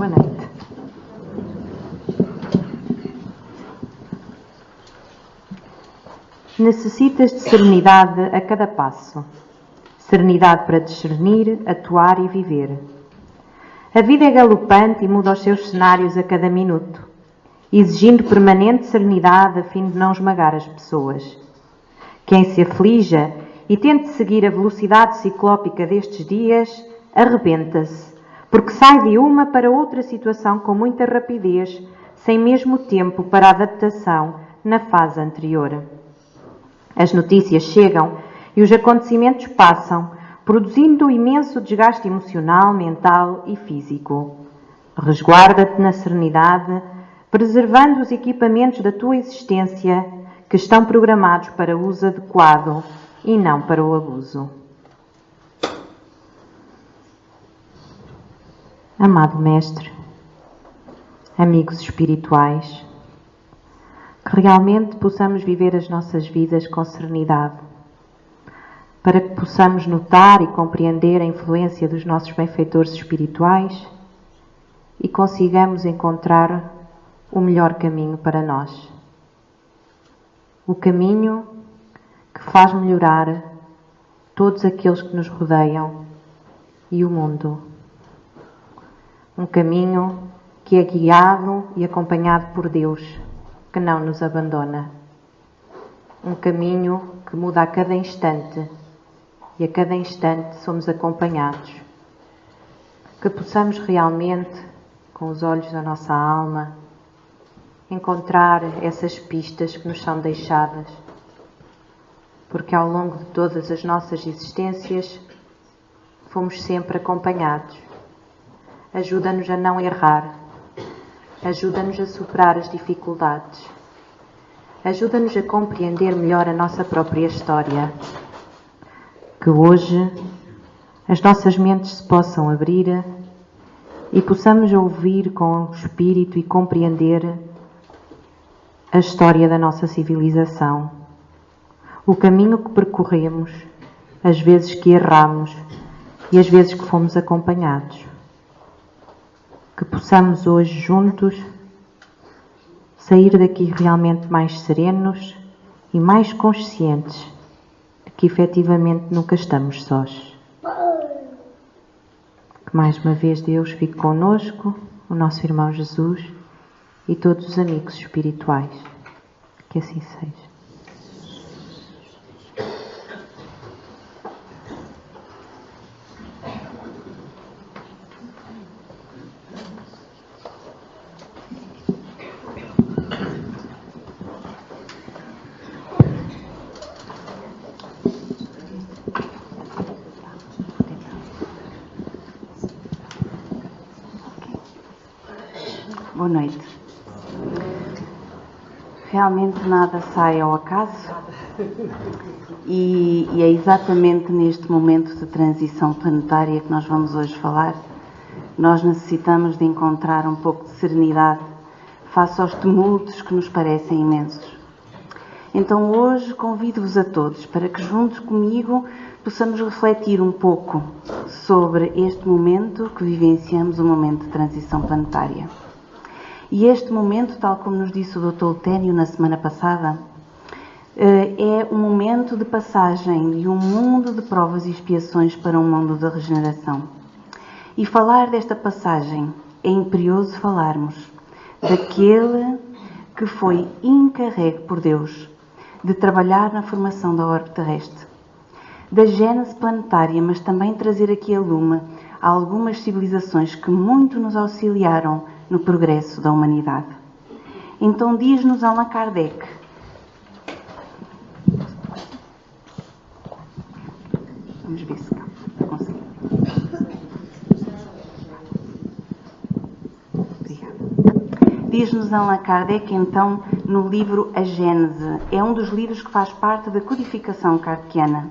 Boa noite. Necessitas de serenidade a cada passo. Serenidade para discernir, atuar e viver. A vida é galopante e muda os seus cenários a cada minuto, exigindo permanente serenidade a fim de não esmagar as pessoas. Quem se aflija e tente seguir a velocidade ciclópica destes dias, arrebenta-se, porque sai de uma para outra situação com muita rapidez, sem mesmo tempo para adaptação na fase anterior. As notícias chegam e os acontecimentos passam, produzindo imenso desgaste emocional, mental e físico. Resguarda-te na serenidade, preservando os equipamentos da tua existência que estão programados para uso adequado e não para o abuso. Amado Mestre, amigos espirituais, que realmente possamos viver as nossas vidas com serenidade, para que possamos notar e compreender a influência dos nossos benfeitores espirituais e consigamos encontrar o melhor caminho para nós. O caminho que faz melhorar todos aqueles que nos rodeiam e o mundo. Um caminho que é guiado e acompanhado por Deus, que não nos abandona. Um caminho que muda a cada instante e a cada instante somos acompanhados. Que possamos realmente, com os olhos da nossa alma, encontrar essas pistas que nos são deixadas, porque ao longo de todas as nossas existências fomos sempre acompanhados. Ajuda-nos a não errar, ajuda-nos a superar as dificuldades, ajuda-nos a compreender melhor a nossa própria história. Que hoje as nossas mentes se possam abrir e possamos ouvir com o espírito e compreender a história da nossa civilização, o caminho que percorremos, as vezes que erramos e as vezes que fomos acompanhados. Que possamos hoje juntos sair daqui realmente mais serenos e mais conscientes de que efetivamente nunca estamos sós. Que mais uma vez Deus fique connosco, o nosso irmão Jesus e todos os amigos espirituais. Que assim seja. Boa noite. Realmente nada sai ao acaso e é exatamente neste momento de transição planetária que nós vamos hoje falar. Nós necessitamos de encontrar um pouco de serenidade face aos tumultos que nos parecem imensos. Então hoje convido-vos a todos para que juntos comigo possamos refletir um pouco sobre este momento que vivenciamos, o momento de transição planetária. E este momento, tal como nos disse o Dr. Luténio na semana passada, é um momento de passagem de um mundo de provas e expiações para um mundo de regeneração. E falar desta passagem é imperioso falarmos daquele que foi encarregue por Deus de trabalhar na formação da orbe terrestre, da gênese planetária, mas também trazer aqui a lume algumas civilizações que muito nos auxiliaram no progresso da humanidade. Então diz-nos Allan Kardec: vamos ver se consegue. Diz-nos Allan Kardec, então, no livro A Gênese, é um dos livros que faz parte da codificação kardeciana.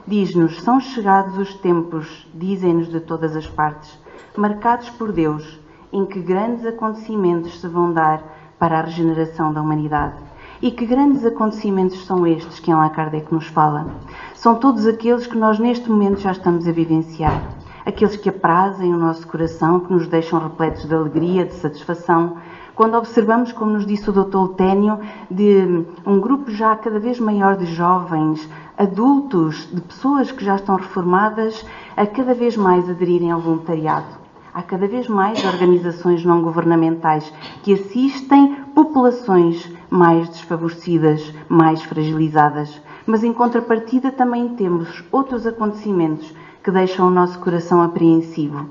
Diz-nos: são chegados os tempos, dizem-nos de todas as partes, marcados por Deus, em que grandes acontecimentos se vão dar para a regeneração da humanidade. E que grandes acontecimentos são estes que Allan Kardec nos fala? São todos aqueles que nós neste momento já estamos a vivenciar. aqueles que aprazem o nosso coração, que nos deixam repletos de alegria, de satisfação. Quando observamos, como nos disse o Dr. Leténio, de um grupo já cada vez maior de jovens, adultos, de pessoas que já estão reformadas, a cada vez mais aderirem ao voluntariado. Há cada vez mais organizações não governamentais que assistem populações mais desfavorecidas, mais fragilizadas. Mas, em contrapartida, também temos outros acontecimentos que deixam o nosso coração apreensivo.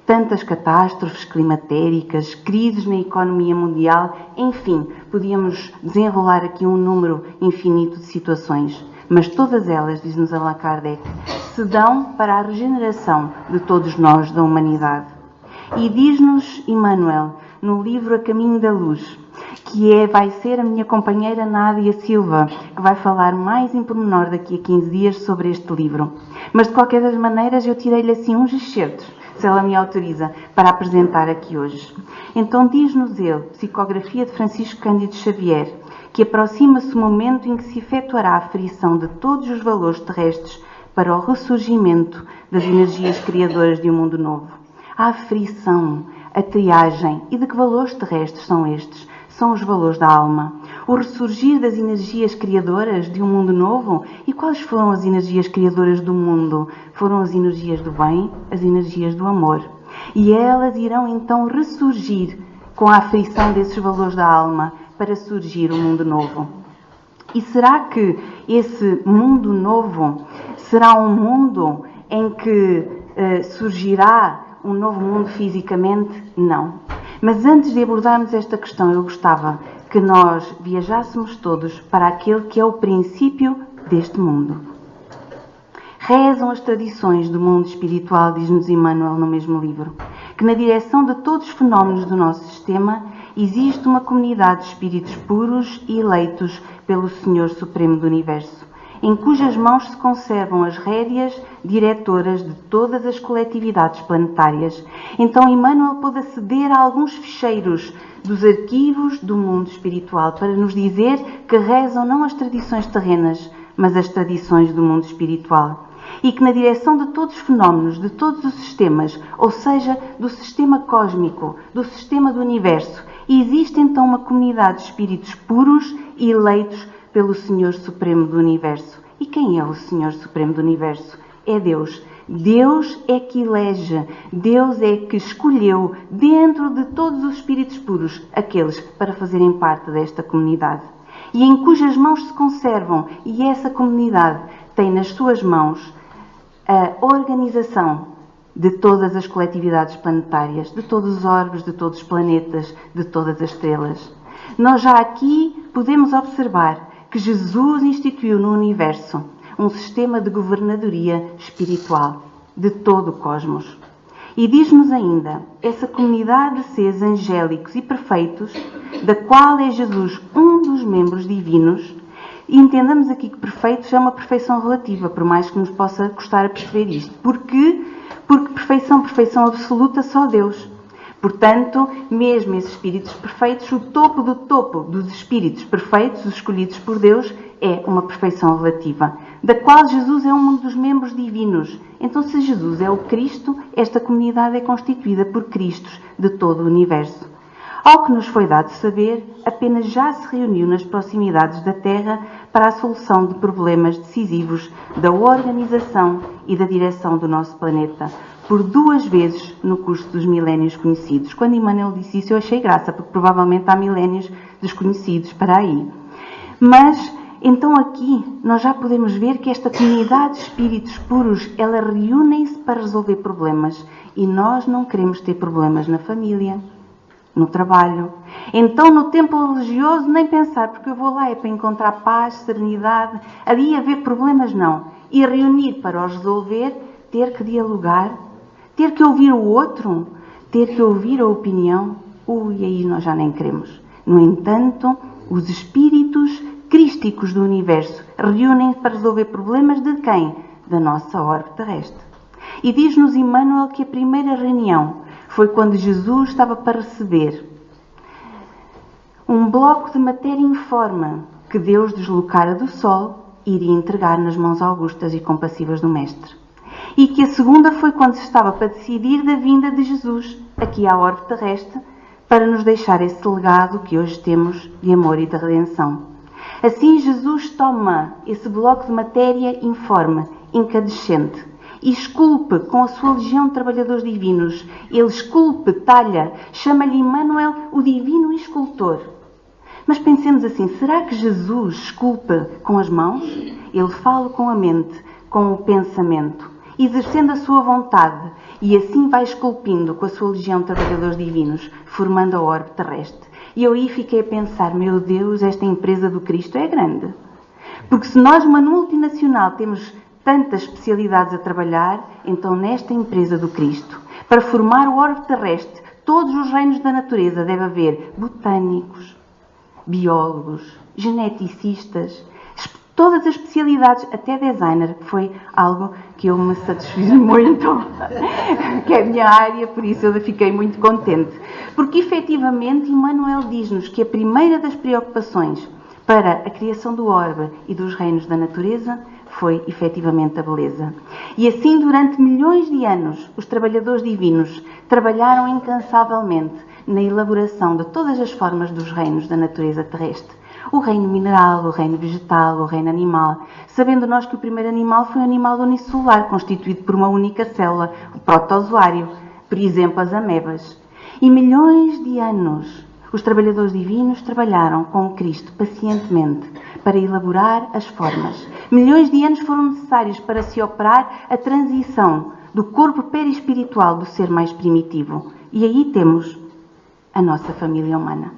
Tantas catástrofes climatéricas, crises na economia mundial, enfim, podíamos desenrolar aqui um número infinito de situações. Mas todas elas, diz-nos Allan Kardec, se dão para a regeneração de todos nós, da humanidade. E diz-nos Emmanuel, no livro A Caminho da Luz, que vai ser a minha companheira Nádia Silva, que vai falar mais em pormenor daqui a 15 dias sobre este livro. Mas, de qualquer das maneiras, eu tirei-lhe assim uns excertos, se ela me autoriza, para apresentar aqui hoje. Então diz-nos ele, Psicografia de Francisco Cândido Xavier, que aproxima-se o momento em que se efetuará a aferição de todos os valores terrestres para o ressurgimento das energias criadoras de um mundo novo. A aferição, a triagem. E de que valores terrestres são estes? São os valores da alma. O ressurgir das energias criadoras de um mundo novo. E quais foram as energias criadoras do mundo? Foram as energias do bem, as energias do amor. E elas irão então ressurgir com a aferição desses valores da alma para surgir um mundo novo. E será que esse mundo novo será um mundo em que surgirá um novo mundo fisicamente? Não. Mas antes de abordarmos esta questão, eu gostava que nós viajássemos todos para aquele que é o princípio deste mundo. Rezam as tradições do mundo espiritual, diz-nos Emmanuel no mesmo livro, que na direção de todos os fenómenos do nosso sistema existe uma comunidade de espíritos puros e eleitos pelo Senhor Supremo do Universo, em cujas mãos se conservam as rédeas diretoras de todas as coletividades planetárias. Então Emmanuel pôde aceder a alguns ficheiros dos arquivos do mundo espiritual para nos dizer que rezam não as tradições terrenas, mas as tradições do mundo espiritual. E que na direção de todos os fenómenos, de todos os sistemas, ou seja, do sistema cósmico, do sistema do universo, existe então uma comunidade de espíritos puros e eleitos pelo Senhor Supremo do Universo. E quem é o Senhor Supremo do Universo? É Deus. Deus é que elege, Deus é que escolheu dentro de todos os espíritos puros aqueles para fazerem parte desta comunidade. E em cujas mãos se conservam, e essa comunidade tem nas suas mãos a organização de todas as coletividades planetárias, de todos os orbes, de todos os planetas, de todas as estrelas. Nós já aqui podemos observar que Jesus instituiu no universo um sistema de governadoria espiritual de todo o cosmos. E diz-nos ainda, essa comunidade de seres angélicos e perfeitos, da qual é Jesus um dos membros divinos, e entendamos aqui que perfeitos é uma perfeição relativa, por mais que nos possa custar a perceber isto. Porque perfeição absoluta só Deus. Portanto, mesmo esses espíritos perfeitos, o topo do topo dos espíritos perfeitos, os escolhidos por Deus, é uma perfeição relativa, da qual Jesus é um dos membros divinos. Então, se Jesus é o Cristo, esta comunidade é constituída por Cristos de todo o universo. Ao que nos foi dado saber, apenas já se reuniu nas proximidades da Terra para a solução de problemas decisivos da organização e da direção do nosso planeta, por 2 vezes no curso dos milénios conhecidos. Quando Emmanuel disse isso, eu achei graça, porque provavelmente há milénios desconhecidos para aí. Mas, então aqui, nós já podemos ver que esta comunidade de espíritos puros, ela reúnem-se para resolver problemas. E nós não queremos ter problemas na família, no trabalho. Então, no templo religioso, nem pensar, porque eu vou lá é para encontrar paz, serenidade, ali haver problemas, não. E reunir para os resolver, ter que dialogar, ter que ouvir o outro, ter que ouvir a opinião, aí nós já nem queremos. No entanto, os espíritos crísticos do universo reúnem para resolver problemas de quem? Da nossa orbe terrestre. E diz-nos Emmanuel que a primeira reunião foi quando Jesus estava para receber um bloco de matéria informe que Deus deslocara do Sol e iria entregar nas mãos augustas e compassivas do Mestre. E que a segunda foi quando se estava para decidir da vinda de Jesus aqui à orbe terrestre, para nos deixar esse legado que hoje temos de amor e de redenção. Assim, Jesus toma esse bloco de matéria informe, incandescente, e esculpe com a sua legião de trabalhadores divinos. Ele esculpe, talha, chama-lhe Emmanuel o divino escultor. Mas pensemos assim, será que Jesus esculpe com as mãos? Ele fala com a mente, com o pensamento, exercendo a sua vontade, e assim vai esculpindo com a sua legião de trabalhadores divinos, formando a orbe terrestre. E eu aí fiquei a pensar, meu Deus, esta empresa do Cristo é grande. Porque se nós, uma multinacional, temos tantas especialidades a trabalhar, então nesta empresa do Cristo, para formar o orbe terrestre, todos os reinos da natureza, deve haver botânicos, biólogos, geneticistas, todas as especialidades, até designer, que foi algo que eu me satisfiz muito, que é a minha área, por isso eu fiquei muito contente. Porque efetivamente Emmanuel diz-nos que a primeira das preocupações para a criação do orbe e dos reinos da natureza foi efetivamente a beleza. E assim, durante milhões de anos, os trabalhadores divinos trabalharam incansavelmente na elaboração de todas as formas dos reinos da natureza terrestre. O reino mineral, o reino vegetal, o reino animal, sabendo nós que o primeiro animal foi um animal unicelular, constituído por uma única célula, o protozoário, por exemplo, as amebas. E milhões de anos, os trabalhadores divinos trabalharam com o Cristo pacientemente para elaborar as formas. Milhões de anos foram necessários para se operar a transição do corpo perispiritual do ser mais primitivo. E aí temos a nossa família humana.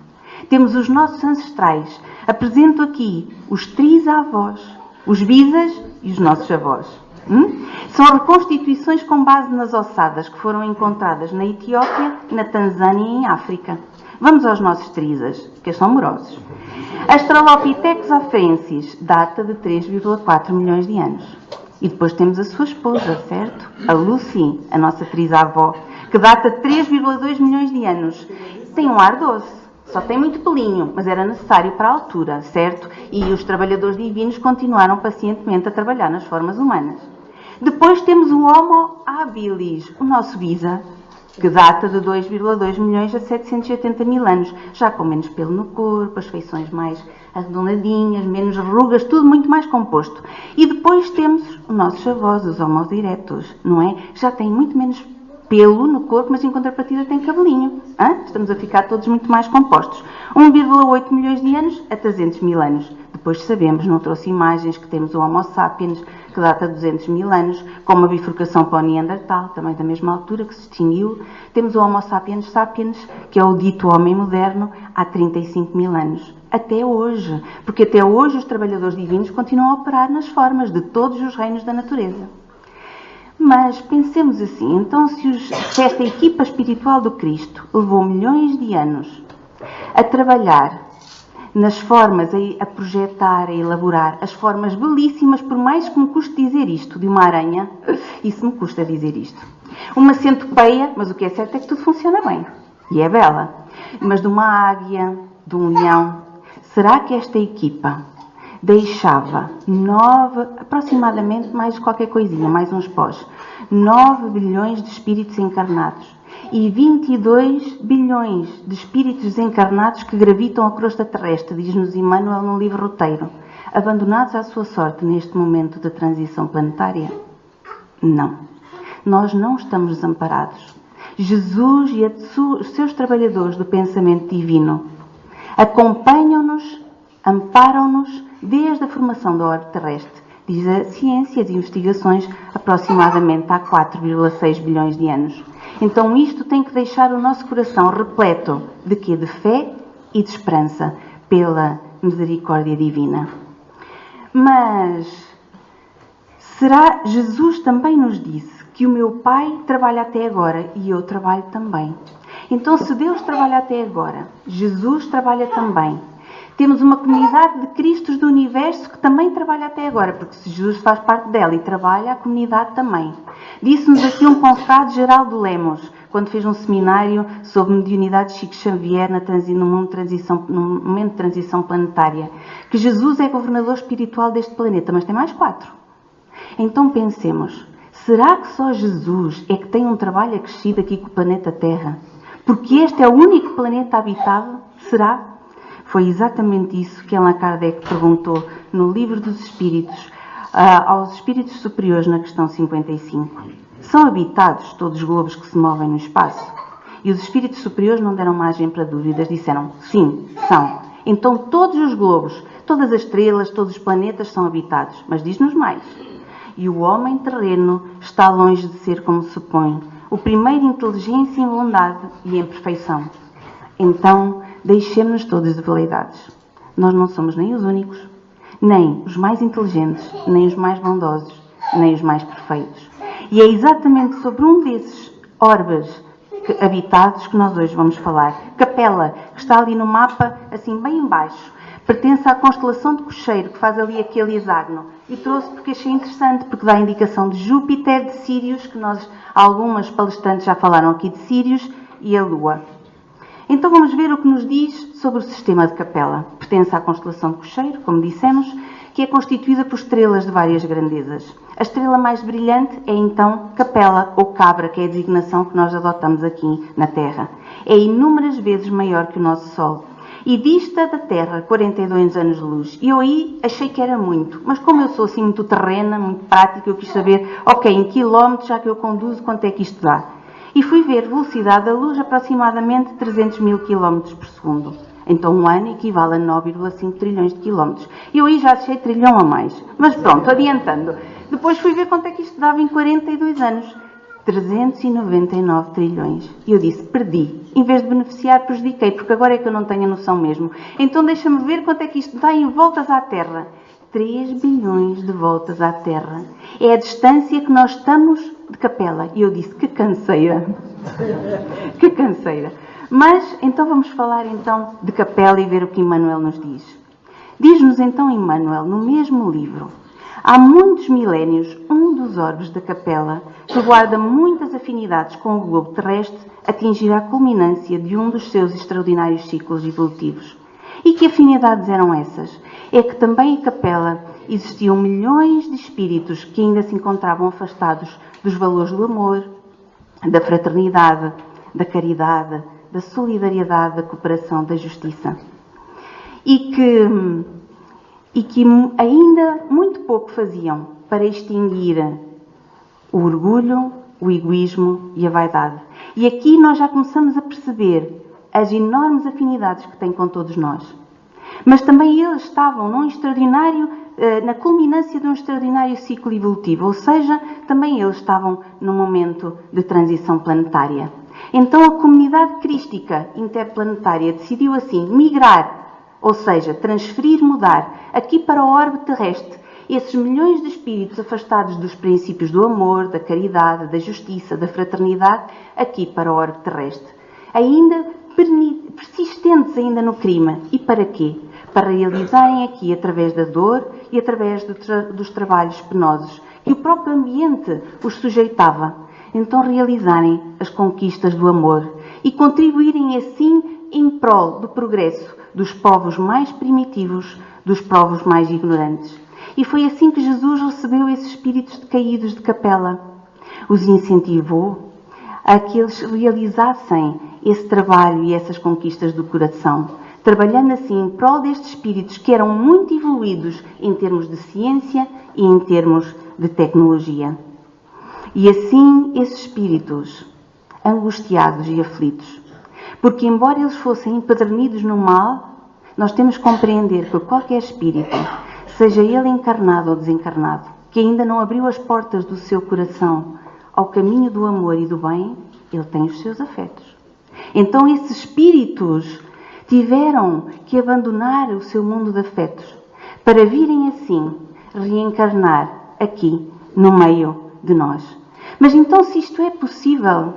Temos os nossos ancestrais. Apresento aqui os trisavós, os bisas e os nossos avós. São reconstituições com base nas ossadas que foram encontradas na Etiópia, na Tanzânia e em África. Vamos aos nossos trisas, que são morosos. Australopithecus afrensis data de 3,4 milhões de anos. E depois temos a sua esposa, certo? A Lucy, a nossa trisavó, que data de 3,2 milhões de anos. Tem um ar doce. Só tem muito pelinho, mas era necessário para a altura, certo? E os trabalhadores divinos continuaram pacientemente a trabalhar nas formas humanas. Depois temos o Homo habilis, o nosso bisa, que data de 2,2 milhões a 780 mil anos, já com menos pelo no corpo, as feições mais arredondadinhas, menos rugas, tudo muito mais composto. E depois temos os nossos avós, os Homo erectus, não é? Já têm muito menos pelo no corpo, mas em contrapartida tem cabelinho. Estamos a ficar todos muito mais compostos. 1,8 milhões de anos a 300 mil anos. Depois sabemos, não trouxe imagens, que temos o Homo sapiens, que data de 200 mil anos, com uma bifurcação para o Neandertal, também da mesma altura, que se extinguiu. Temos o Homo sapiens sapiens, que é o dito homem moderno, há 35 mil anos. Até hoje. Porque até hoje os trabalhadores divinos continuam a operar nas formas de todos os reinos da natureza. Mas pensemos assim, então se esta equipa espiritual do Cristo levou milhões de anos a trabalhar nas formas, a projetar, a elaborar as formas belíssimas, por mais que me custe dizer isto, de uma aranha, isso me custa dizer isto. Uma centopeia, mas o que é certo é que tudo funciona bem, e é bela. Mas de uma águia, de um leão, será que esta equipa deixava aproximadamente mais qualquer coisinha, mais uns pós, 9 bilhões de espíritos encarnados e 22 bilhões de espíritos desencarnados que gravitam a crosta terrestre, diz-nos Emmanuel no livro roteiro, abandonados à sua sorte neste momento de transição planetária? Não. Nós não estamos desamparados. Jesus e os seus trabalhadores do pensamento divino acompanham-nos, amparam-nos desde a formação da orbe terrestre, diz a ciência de investigações, aproximadamente há 4,6 bilhões de anos. Então isto tem que deixar o nosso coração repleto de quê? De fé e de esperança pela misericórdia divina. Mas Jesus também nos disse que o meu Pai trabalha até agora e eu trabalho também. Então se Deus trabalha até agora, Jesus trabalha também. Temos uma comunidade de Cristos do Universo que também trabalha até agora, porque se Jesus faz parte dela e trabalha, a comunidade também. Disse-nos aqui um confrade, Geraldo Lemos, quando fez um seminário sobre mediunidade de Chico Xavier no momento de transição planetária, que Jesus é governador espiritual deste planeta, mas tem mais 4. Então pensemos, será que só Jesus é que tem um trabalho acrescido aqui com o planeta Terra? Porque este é o único planeta habitável? Será? Foi exatamente isso que Allan Kardec perguntou no Livro dos Espíritos, aos espíritos superiores na questão 55. São habitados todos os globos que se movem no espaço? E os espíritos superiores não deram margem para dúvidas, disseram, sim, são. Então todos os globos, todas as estrelas, todos os planetas são habitados. Mas diz-nos mais. E o homem terreno está longe de ser como se supõe, o primeiro inteligência em bondade e em perfeição. Então, deixemos-nos todos de veleidades. Nós não somos nem os únicos, nem os mais inteligentes, nem os mais bondosos, nem os mais perfeitos. E é exatamente sobre um desses orbes habitados que nós hoje vamos falar. Capela, que está ali no mapa, assim bem embaixo, pertence à constelação de Cocheiro, que faz ali aquele hexágono. E trouxe porque achei interessante, porque dá a indicação de Júpiter, de Sírios, que algumas palestrantes já falaram aqui de Sírios, e a Lua. Então vamos ver o que nos diz sobre o sistema de Capela. Pertence à constelação de Cocheiro, como dissemos, que é constituída por estrelas de várias grandezas. A estrela mais brilhante é então Capela, ou Cabra, que é a designação que nós adotamos aqui na Terra. É inúmeras vezes maior que o nosso Sol. E dista da Terra 42 anos de luz. E eu aí achei que era muito. Mas como eu sou assim muito terrena, muito prática, eu quis saber, ok, em quilómetros, já que eu conduzo, quanto é que isto dá? E fui ver velocidade da luz aproximadamente 300 mil km por segundo. Então um ano equivale a 9,5 trilhões de quilómetros. E eu aí já achei trilhão a mais. Mas pronto, adiantando. Depois fui ver quanto é que isto dava em 42 anos. 399 trilhões. E eu disse, perdi. Em vez de beneficiar, prejudiquei, porque agora é que eu não tenho a noção mesmo. Então deixa-me ver quanto é que isto dá em voltas à Terra. 3 bilhões de voltas à Terra. É a distância que nós estamos de Capela. E eu disse, que canseira. Que canseira. Mas, então vamos falar então de Capela e ver o que Emmanuel nos diz. Diz-nos então Emmanuel, no mesmo livro, há muitos milénios, um dos orbes da Capela, que guarda muitas afinidades com o globo terrestre, atingirá a culminância de um dos seus extraordinários ciclos evolutivos. E que afinidades eram essas? É que também em Capela existiam milhões de espíritos que ainda se encontravam afastados dos valores do amor, da fraternidade, da caridade, da solidariedade, da cooperação, da justiça. E que ainda muito pouco faziam para extinguir o orgulho, o egoísmo e a vaidade. E aqui nós já começamos a perceber as enormes afinidades que têm com todos nós. Mas também eles estavam na culminância de um extraordinário ciclo evolutivo, ou seja, também eles estavam num momento de transição planetária. Então a comunidade crística interplanetária decidiu assim migrar, ou seja, transferir, mudar, aqui para o orbe terrestre, esses milhões de espíritos afastados dos princípios do amor, da caridade, da justiça, da fraternidade, aqui para o orbe terrestre. Ainda persistentes ainda no crime. E para quê? Para realizarem aqui, através da dor e através dos trabalhos penosos, que o próprio ambiente os sujeitava. Então realizarem as conquistas do amor e contribuírem assim em prol do progresso dos povos mais primitivos, dos povos mais ignorantes. E foi assim que Jesus recebeu esses espíritos decaídos de Capela. Os incentivou a que eles realizassem esse trabalho e essas conquistas do coração, trabalhando assim em prol destes espíritos que eram muito evoluídos em termos de ciência e em termos de tecnologia. E assim esses espíritos, angustiados e aflitos, porque embora eles fossem empedernidos no mal, nós temos que compreender que qualquer espírito, seja ele encarnado ou desencarnado, que ainda não abriu as portas do seu coração ao caminho do amor e do bem, ele tem os seus afetos. Então esses espíritos tiveram que abandonar o seu mundo de afetos para virem assim reencarnar aqui no meio de nós. Mas então, se isto é possível,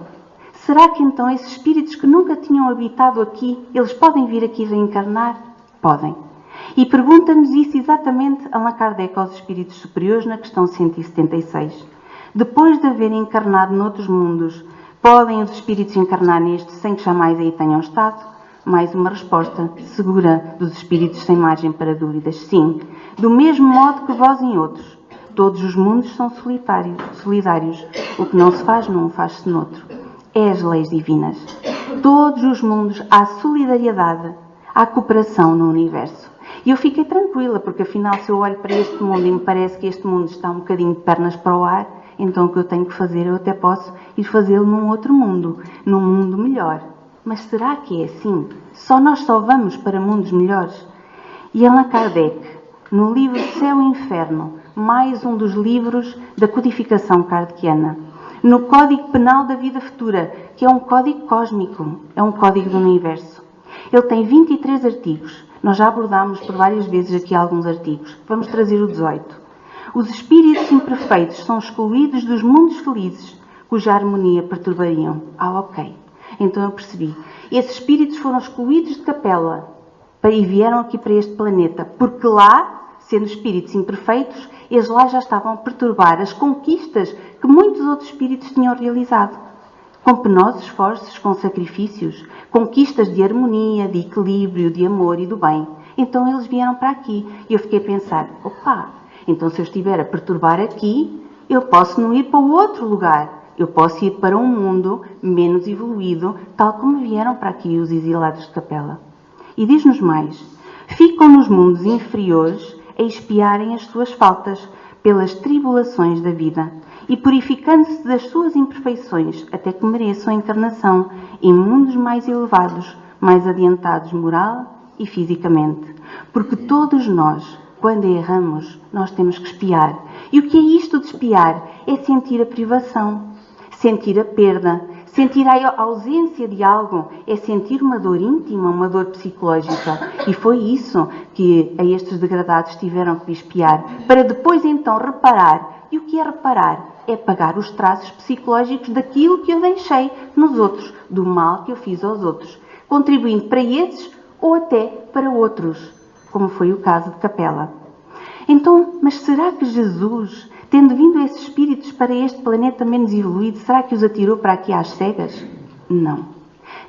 será que então esses espíritos que nunca tinham habitado aqui, eles podem vir aqui reencarnar? Podem. E pergunta-nos isso exatamente Allan Kardec aos espíritos superiores na questão 176. Depois de haverem encarnado noutros mundos, podem os espíritos encarnar neste sem que jamais aí tenham estado? Mais uma resposta segura dos espíritos sem margem para dúvidas. Sim, do mesmo modo que vós em outros. todos os mundos são solidários. O que não se faz num, faz-se noutro. É as leis divinas. Todos os mundos há solidariedade, há cooperação no universo. E eu fiquei tranquila, porque afinal, se eu olho para este mundo e me parece que este mundo está um bocadinho de pernas para o ar, então o que eu tenho que fazer, eu até posso ir fazê-lo num outro mundo, num mundo melhor. Mas será que é assim? Nós só vamos para mundos melhores? E Allan Kardec, no livro Céu e Inferno, mais um dos livros da codificação kardeciana, no Código Penal da Vida Futura, que é um código cósmico, é um código do universo. Ele tem 23 artigos. Nós já abordámos por várias vezes aqui alguns artigos. Vamos trazer o 18. Os espíritos imperfeitos são excluídos dos mundos felizes, cuja harmonia perturbariam. Ok. Então eu percebi. Esses espíritos foram excluídos de Capela e vieram aqui para este planeta, porque lá, sendo espíritos imperfeitos, eles lá já estavam a perturbar as conquistas que muitos outros espíritos tinham realizado. Com penosos esforços, com sacrifícios, conquistas de harmonia, de equilíbrio, de amor e do bem. Então eles vieram para aqui. E eu fiquei a pensar, então se eu estiver a perturbar aqui, eu posso não ir para o outro lugar. Eu posso ir para um mundo menos evoluído, tal como vieram para aqui os exilados de Capela. E diz-nos mais, ficam nos mundos inferiores a expiarem as suas faltas pelas tribulações da vida e purificando-se das suas imperfeições até que mereçam a encarnação em mundos mais elevados, mais adiantados moral e fisicamente. Porque todos nós, quando erramos, nós temos que expiar. E o que é isto de expiar? É sentir a privação, sentir a perda, sentir a ausência de algo, é sentir uma dor íntima, uma dor psicológica. E foi isso que a estes degradados tiveram que expiar, para depois então reparar. E o que é reparar? É pagar os traços psicológicos daquilo que eu deixei nos outros, do mal que eu fiz aos outros, contribuindo para esses ou até para outros, como foi o caso de Capela. Então, mas será que Jesus, tendo vindo esses espíritos para este planeta menos evoluído, será que os atirou para aqui às cegas? Não.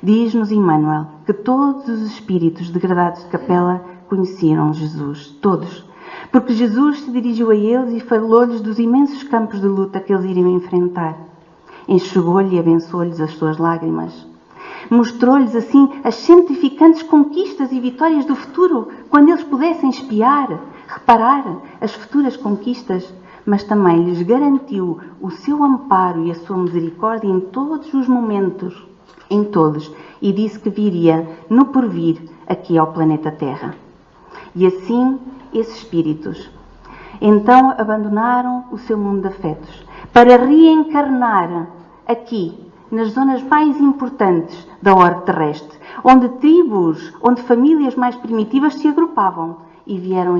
Diz-nos Emmanuel que todos os espíritos degradados de Capela conheceram Jesus, todos. Porque Jesus se dirigiu a eles e falou-lhes dos imensos campos de luta que eles iriam enfrentar. Enxugou-lhe e abençoou-lhes as suas lágrimas. Mostrou-lhes assim as santificantes conquistas e vitórias do futuro, quando eles pudessem espiar, reparar as futuras conquistas, mas também lhes garantiu o seu amparo e a sua misericórdia em todos os momentos, em todos, e disse que viria no porvir aqui ao planeta Terra. E assim, esses espíritos, então abandonaram o seu mundo de afetos para reencarnar aqui, nas zonas mais importantes da orbe terrestre, onde tribos, onde famílias mais primitivas se agrupavam e vieram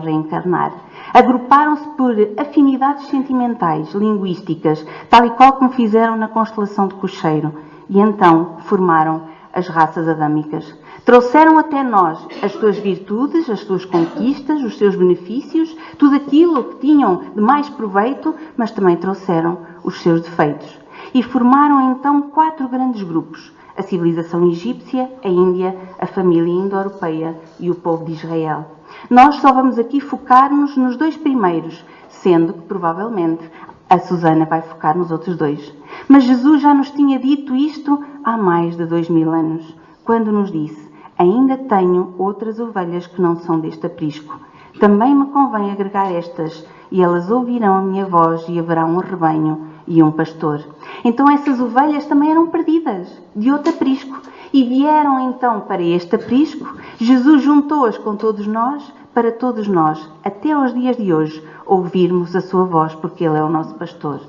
reencarnar. Agruparam-se por afinidades sentimentais, linguísticas, tal e qual como fizeram na constelação de Cocheiro, e então formaram as raças adâmicas. Trouxeram até nós as suas virtudes, as suas conquistas, os seus benefícios, tudo aquilo que tinham de mais proveito, mas também trouxeram os seus defeitos. E formaram então 4 grandes grupos: a civilização egípcia, a Índia, a família indo-europeia e o povo de Israel. Nós só vamos aqui focar-nos nos 2 primeiros, sendo que provavelmente a Susana vai focar nos outros 2. Mas Jesus já nos tinha dito isto há mais de 2000 anos, quando nos disse: ainda tenho outras ovelhas que não são deste aprisco. Também me convém agregar estas, e elas ouvirão a minha voz, e haverá um rebanho e um pastor. Então essas ovelhas também eram perdidas, de outro aprisco, e vieram então para este aprisco. Jesus juntou-as com todos nós, para todos nós, até aos dias de hoje, ouvirmos a sua voz, porque Ele é o nosso pastor.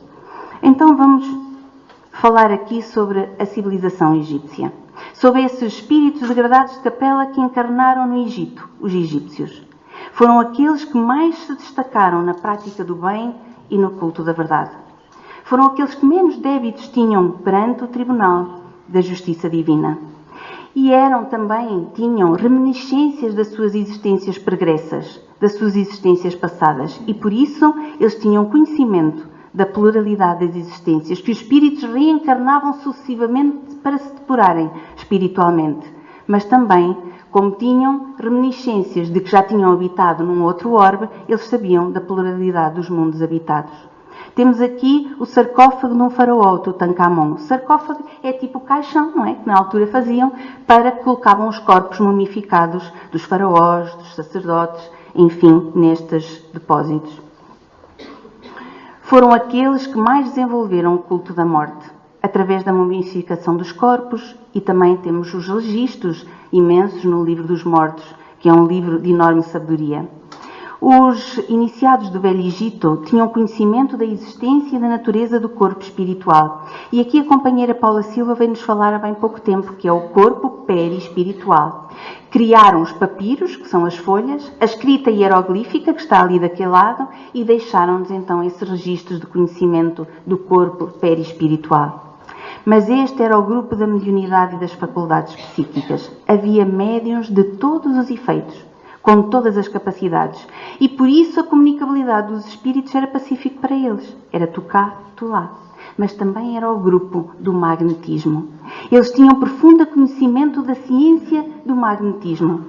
Então vamos falar aqui sobre a civilização egípcia, sobre esses espíritos degradados de Capela que encarnaram no Egito, os egípcios. Foram aqueles que mais se destacaram na prática do bem e no culto da verdade. Foram aqueles que menos débitos tinham perante o tribunal da justiça divina. E tinham reminiscências das suas existências pregressas, das suas existências passadas. E por isso eles tinham conhecimento da pluralidade das existências, que os espíritos reencarnavam sucessivamente para se depurarem espiritualmente. Mas também como tinham reminiscências de que já tinham habitado num outro orbe, eles sabiam da pluralidade dos mundos habitados. Temos aqui o sarcófago de um faraó, Tutankhamon. O sarcófago é tipo o caixão, não é? Que na altura faziam para que colocavam os corpos mumificados dos faraós, dos sacerdotes, enfim, nestes depósitos. Foram aqueles que mais desenvolveram o culto da morte, através da mumificação dos corpos, e também temos os registros imensos no Livro dos Mortos, que é um livro de enorme sabedoria. Os iniciados do Velho Egito tinham conhecimento da existência e da natureza do corpo espiritual. E aqui a companheira Paula Silva veio-nos falar há bem pouco tempo, que é o corpo perispiritual. Criaram os papiros, que são as folhas, a escrita hieroglífica, que está ali daquele lado, e deixaram-nos então esses registros de conhecimento do corpo perispiritual. Mas este era o grupo da mediunidade e das faculdades psíquicas. Havia médiuns de todos os efeitos, com todas as capacidades. E por isso a comunicabilidade dos espíritos era pacífico para eles. Era tu cá, tu lá. Mas também era o grupo do magnetismo. Eles tinham profundo conhecimento da ciência do magnetismo,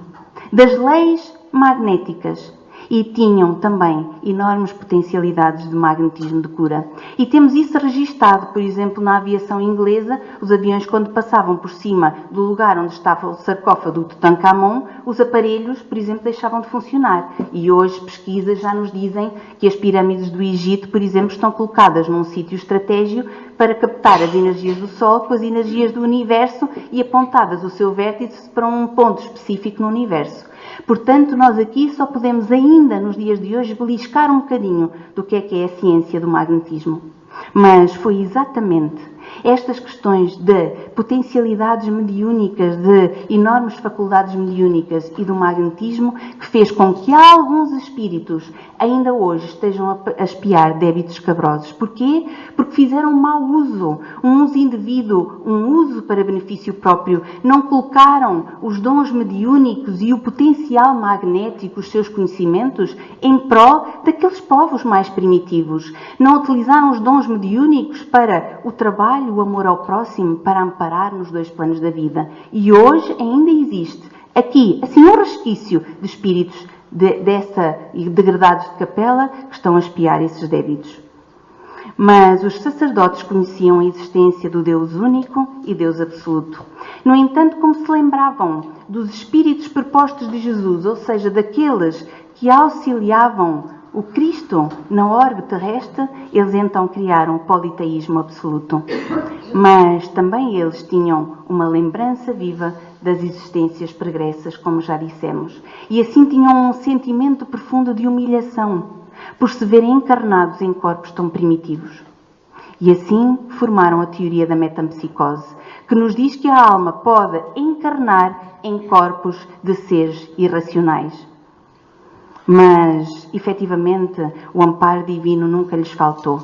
das leis magnéticas, e tinham também enormes potencialidades de magnetismo de cura. E temos isso registado, por exemplo, na aviação inglesa, os aviões quando passavam por cima do lugar onde estava o sarcófago do Tutankhamon, os aparelhos, por exemplo, deixavam de funcionar. E hoje pesquisas já nos dizem que as pirâmides do Egito, por exemplo, estão colocadas num sítio estratégico para captar as energias do Sol com as energias do Universo e apontadas o seu vértice para um ponto específico no Universo. Portanto, nós aqui só podemos ainda, nos dias de hoje, beliscar um bocadinho do que é a ciência do magnetismo. Mas foi exatamente estas questões de potencialidades mediúnicas, de enormes faculdades mediúnicas e do magnetismo que fez com que alguns espíritos ainda hoje estejam a espiar débitos escabrosos. Porquê? Porque fizeram um mau uso, um uso indevido, um uso para benefício próprio. Não colocaram os dons mediúnicos e o potencial magnético, os seus conhecimentos, em prol daqueles povos mais primitivos. Não utilizaram os dons mediúnicos para o trabalho, o amor ao próximo, para amparar nos dois planos da vida. E hoje ainda existe aqui, assim, um resquício de espíritos degradados de capela que estão a espiar esses débitos. Mas os sacerdotes conheciam a existência do Deus único e Deus absoluto. No entanto, como se lembravam dos espíritos prepostos de Jesus, ou seja, daqueles que auxiliavam o Cristo na orbe terrestre, eles então criaram o politeísmo absoluto. Mas também eles tinham uma lembrança viva das existências pregressas, como já dissemos. E assim tinham um sentimento profundo de humilhação, por se verem encarnados em corpos tão primitivos. E assim formaram a teoria da metempsicose, que nos diz que a alma pode encarnar em corpos de seres irracionais. Mas, efetivamente, o amparo divino nunca lhes faltou.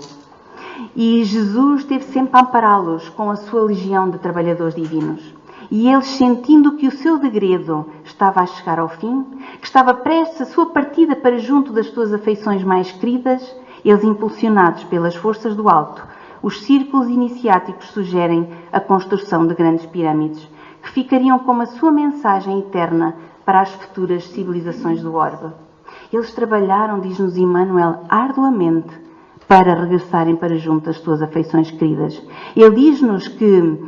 E Jesus esteve sempre a ampará-los com a sua legião de trabalhadores divinos. E eles, sentindo que o seu degredo estava a chegar ao fim, que estava prestes a sua partida para junto das suas afeições mais queridas, eles, impulsionados pelas forças do alto, os círculos iniciáticos sugerem a construção de grandes pirâmides, que ficariam como a sua mensagem eterna para as futuras civilizações do orbe. Eles trabalharam, diz-nos Emmanuel, arduamente para regressarem para junto das suas afeições queridas. Ele diz-nos que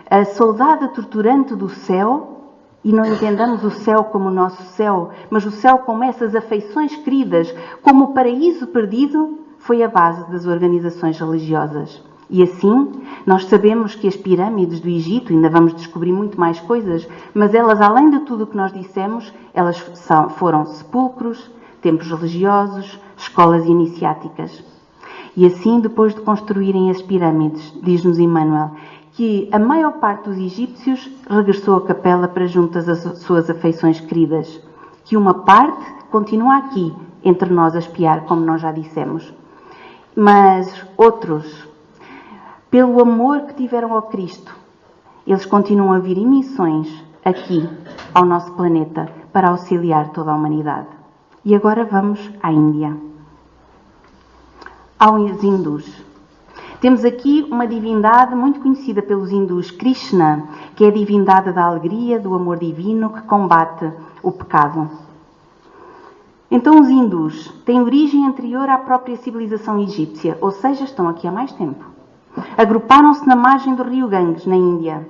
a saudade torturante do céu, e não entendamos o céu como o nosso céu, mas o céu como essas afeições queridas, como o paraíso perdido, foi a base das organizações religiosas. E assim, nós sabemos que as pirâmides do Egito, ainda vamos descobrir muito mais coisas, mas elas, além de tudo o que nós dissemos, elas foram sepulcros, templos religiosos, escolas iniciáticas. E assim, depois de construírem as pirâmides, diz-nos Emmanuel, que a maior parte dos egípcios regressou à capela para junto das suas afeições queridas, que uma parte continua aqui, entre nós a espiar, como nós já dissemos. Mas outros, pelo amor que tiveram ao Cristo, eles continuam a vir em missões aqui, ao nosso planeta, para auxiliar toda a humanidade. E agora vamos à Índia. Aos hindus. Temos aqui uma divindade muito conhecida pelos hindus, Krishna, que é a divindade da alegria, do amor divino, que combate o pecado. Então os hindus têm origem anterior à própria civilização egípcia, ou seja, estão aqui há mais tempo. Agruparam-se na margem do rio Ganges, na Índia,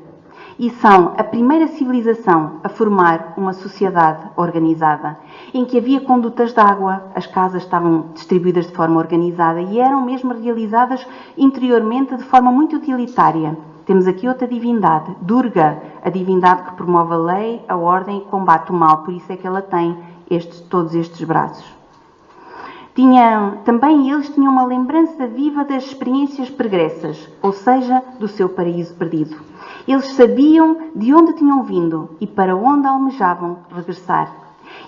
e são a primeira civilização a formar uma sociedade organizada, em que havia condutas de água, as casas estavam distribuídas de forma organizada e eram mesmo realizadas interiormente de forma muito utilitária. Temos aqui outra divindade, Durga, a divindade que promove a lei, a ordem e combate o mal, por isso é que ela tem todos estes braços. Também eles tinham uma lembrança viva das experiências pregressas, ou seja, do seu paraíso perdido. Eles sabiam de onde tinham vindo e para onde almejavam regressar.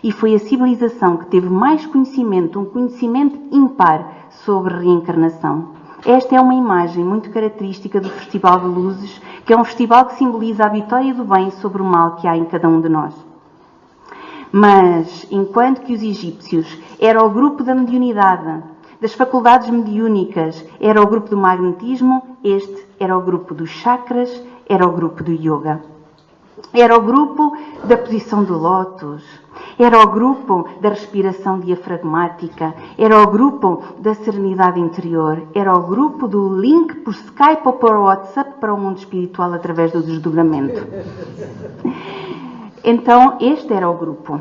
E foi a civilização que teve mais conhecimento, um conhecimento ímpar sobre reencarnação. Esta é uma imagem muito característica do Festival de Luzes, que é um festival que simboliza a vitória do bem sobre o mal que há em cada um de nós. Mas, enquanto que os egípcios eram o grupo da mediunidade, das faculdades mediúnicas, era o grupo do magnetismo, este era o grupo dos chakras, era o grupo do yoga. Era o grupo da posição do lótus, era o grupo da respiração diafragmática, era o grupo da serenidade interior, era o grupo do link por Skype ou por WhatsApp para o mundo espiritual através do desdobramento. Então, este era o grupo.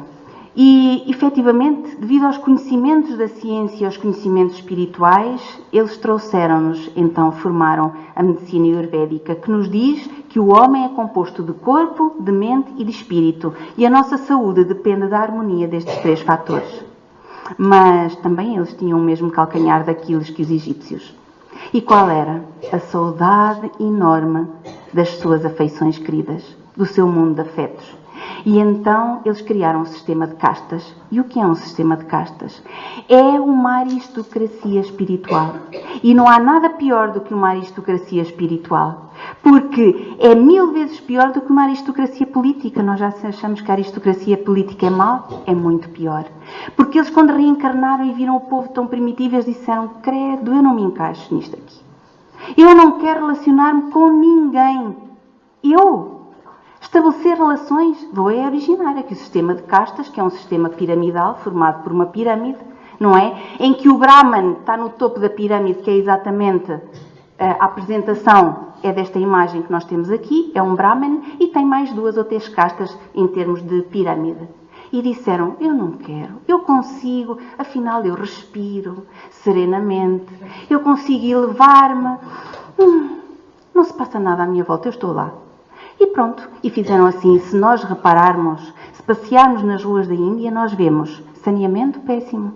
E, efetivamente, devido aos conhecimentos da ciência e aos conhecimentos espirituais, eles trouxeram-nos, então, formaram a medicina ayurvédica, que nos diz que o homem é composto de corpo, de mente e de espírito. E a nossa saúde depende da harmonia destes três fatores. Mas também eles tinham o mesmo calcanhar daqueles que os egípcios. E qual era? A saudade enorme das suas afeições queridas, do seu mundo de afetos. E então eles criaram um sistema de castas. E o que é um sistema de castas? É uma aristocracia espiritual. E não há nada pior do que uma aristocracia espiritual. Porque é 1000 vezes pior do que uma aristocracia política. Nós já achamos que a aristocracia política é mau. É muito pior. Porque eles, quando reencarnaram e viram o povo tão primitivo, eles disseram: credo, eu não me encaixo nisto aqui. Eu não quero relacionar-me com ninguém. Estabelecer relações, vou originar aqui o sistema de castas, que é um sistema piramidal, formado por uma pirâmide, não é? Em que o Brahman está no topo da pirâmide, que é exatamente a apresentação, é desta imagem que nós temos aqui, é um Brahman, e tem mais 2 ou 3 castas em termos de pirâmide. E disseram: eu não quero, eu consigo, afinal eu respiro serenamente, eu consigo elevar-me, não se passa nada à minha volta, eu estou lá. E pronto, e fizeram assim. Se nós repararmos, se passearmos nas ruas da Índia, nós vemos saneamento péssimo.